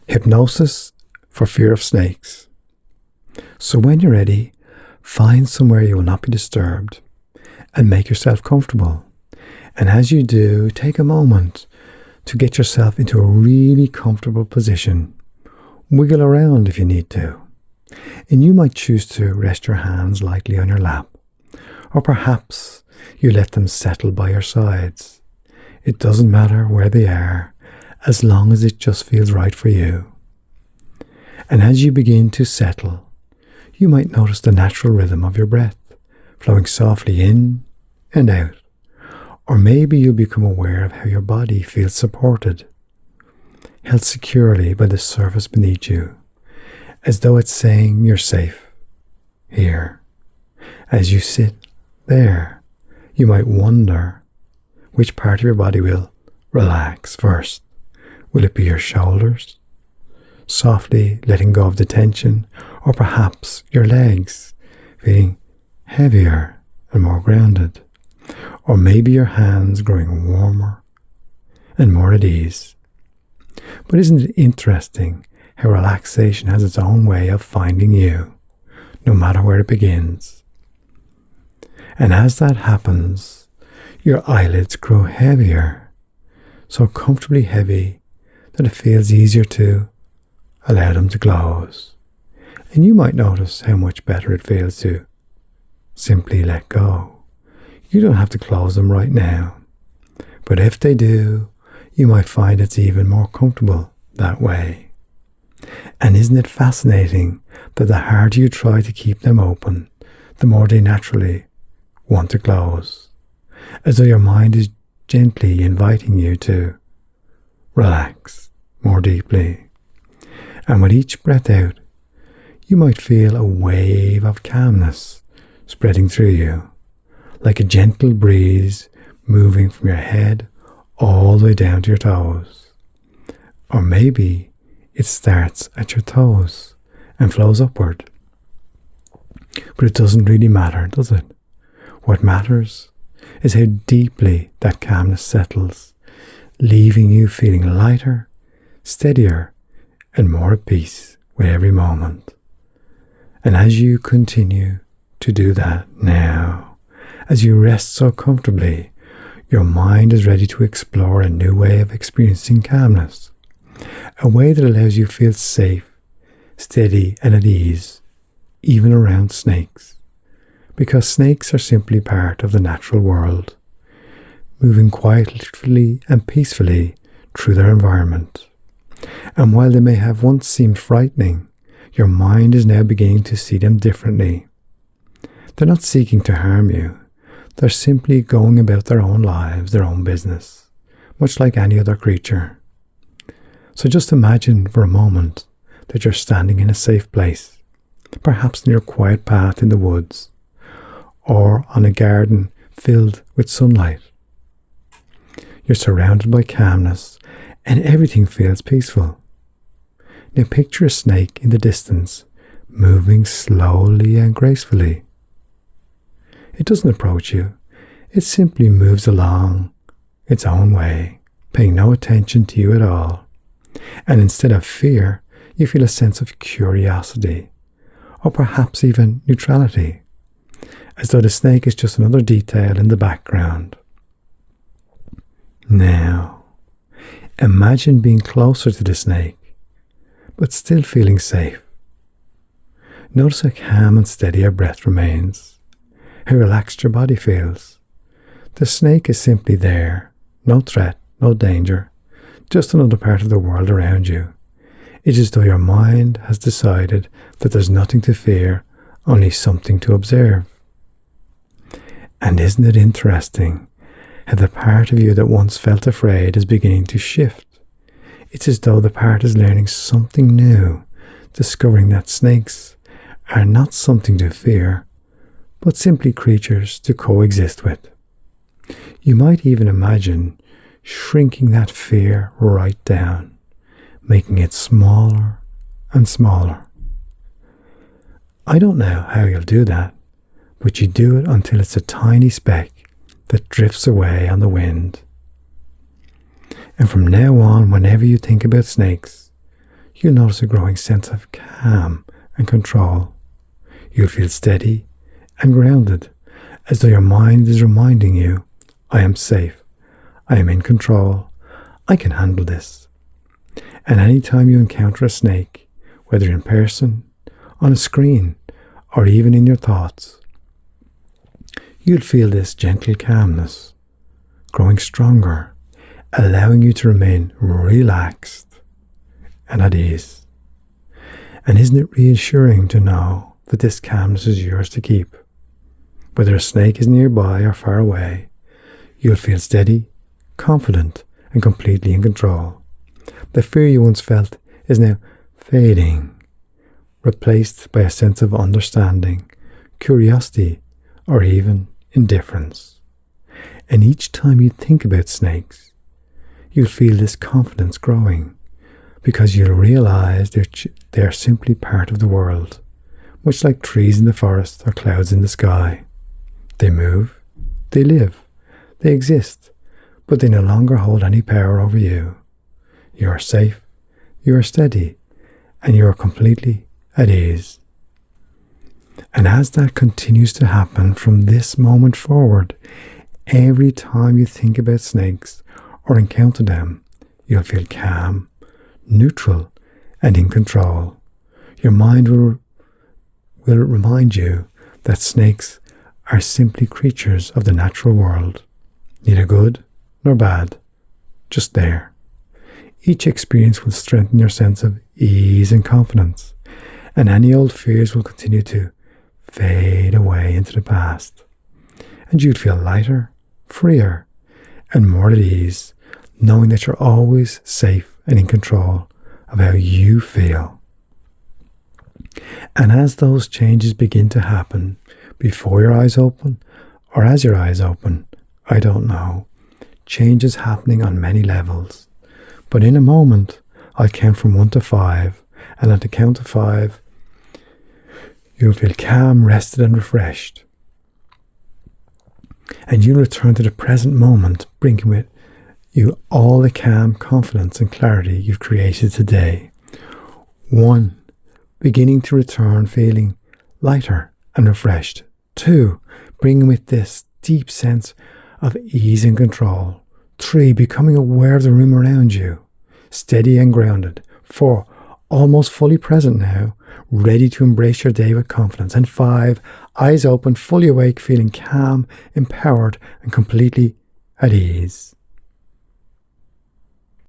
Hypnosis for fear of snakes. So when you're ready, find somewhere you will not be disturbed and make yourself comfortable. And as you do, take a moment to get yourself into a really comfortable position. Wiggle around if you need to. And you might choose to rest your hands lightly on your lap, or perhaps you let them settle by your sides. It doesn't matter where they are, as long as it just feels right for you. And as you begin to settle, you might notice the natural rhythm of your breath, flowing softly in and out. Or maybe you'll become aware of how your body feels supported, held securely by the surface beneath you, as though it's saying you're safe here. As you sit there, you might wonder which part of your body will relax first. Will it be your shoulders, softly letting go of the tension, or perhaps your legs, feeling heavier and more grounded? Or maybe your hands growing warmer and more at ease. But isn't it interesting how relaxation has its own way of finding you, no matter where it begins? And as that happens, your eyelids grow heavier, so comfortably heavy that it feels easier to allow them to close. And you might notice how much better it feels to simply let go. You don't have to close them right now, but if they do, you might find it's even more comfortable that way. And isn't it fascinating that the harder you try to keep them open, the more they naturally want to close, as though your mind is gently inviting you to relax more deeply. And with each breath out, you might feel a wave of calmness spreading through you, like a gentle breeze moving from your head all the way down to your toes. Or maybe it starts at your toes and flows upward. But it doesn't really matter, does it? What matters is how deeply that calmness settles, leaving you feeling lighter, steadier, and more at peace with every moment. And as you continue to do that now, as you rest so comfortably, your mind is ready to explore a new way of experiencing calmness, a way that allows you to feel safe, steady, and at ease, even around snakes. Because snakes are simply part of the natural world, moving quietly and peacefully through their environment. And while they may have once seemed frightening, your mind is now beginning to see them differently. They're not seeking to harm you. They're simply going about their own lives, their own business, much like any other creature. So just imagine for a moment that you're standing in a safe place, perhaps near a quiet path in the woods, or on a garden filled with sunlight. You're surrounded by calmness, and everything feels peaceful. Now picture a snake in the distance, moving slowly and gracefully. It doesn't approach you. It simply moves along its own way, paying no attention to you at all. And instead of fear, you feel a sense of curiosity, or perhaps even neutrality, as though the snake is just another detail in the background. Now, imagine being closer to the snake, but still feeling safe. Notice how calm and steady your breath remains, how relaxed your body feels. The snake is simply there, no threat, no danger, just another part of the world around you. It's as though your mind has decided that there's nothing to fear, only something to observe. And isn't it interesting how the part of you that once felt afraid is beginning to shift? It's as though the part is learning something new, discovering that snakes are not something to fear, but simply creatures to coexist with. You might even imagine shrinking that fear right down, making it smaller and smaller. I don't know how you'll do that, but you do it until it's a tiny speck that drifts away on the wind. And from now on, whenever you think about snakes, you'll notice a growing sense of calm and control. You'll feel steady and grounded, as though your mind is reminding you, I am safe, I am in control, I can handle this. And any time you encounter a snake, whether in person, on a screen, or even in your thoughts, you'll feel this gentle calmness growing stronger, allowing you to remain relaxed and at ease. And isn't it reassuring to know that this calmness is yours to keep? Whether a snake is nearby or far away, you'll feel steady, confident, and completely in control. The fear you once felt is now fading, replaced by a sense of understanding, curiosity, or even indifference. And each time you think about snakes, you'll feel this confidence growing, because you'll realize they're simply part of the world, much like trees in the forest or clouds in the sky. They move, they live, they exist, but they no longer hold any power over you. You are safe, you are steady, and you are completely at ease. And as that continues to happen from this moment forward, every time you think about snakes or encounter them, you'll feel calm, neutral, and in control. Your mind will remind you that snakes are simply creatures of the natural world, neither good nor bad, just there. Each experience will strengthen your sense of ease and confidence, and any old fears will continue to fade away into the past. And you'd feel lighter, freer, and more at ease, knowing that you're always safe and in control of how you feel. And as those changes begin to happen, before your eyes open, or as your eyes open, I don't know, change is happening on many levels. But in a moment, I'll count from 1 to 5, and at the count of 5, you'll feel calm, rested, and refreshed. And you'll return to the present moment, bringing with you all the calm, confidence, and clarity you've created today. 1, beginning to return feeling lighter and refreshed. 2, bringing with this deep sense of ease and control. 3, becoming aware of the room around you, steady and grounded. 4, almost fully present now, ready to embrace your day with confidence. And 5, eyes open, fully awake, feeling calm, empowered, and completely at ease.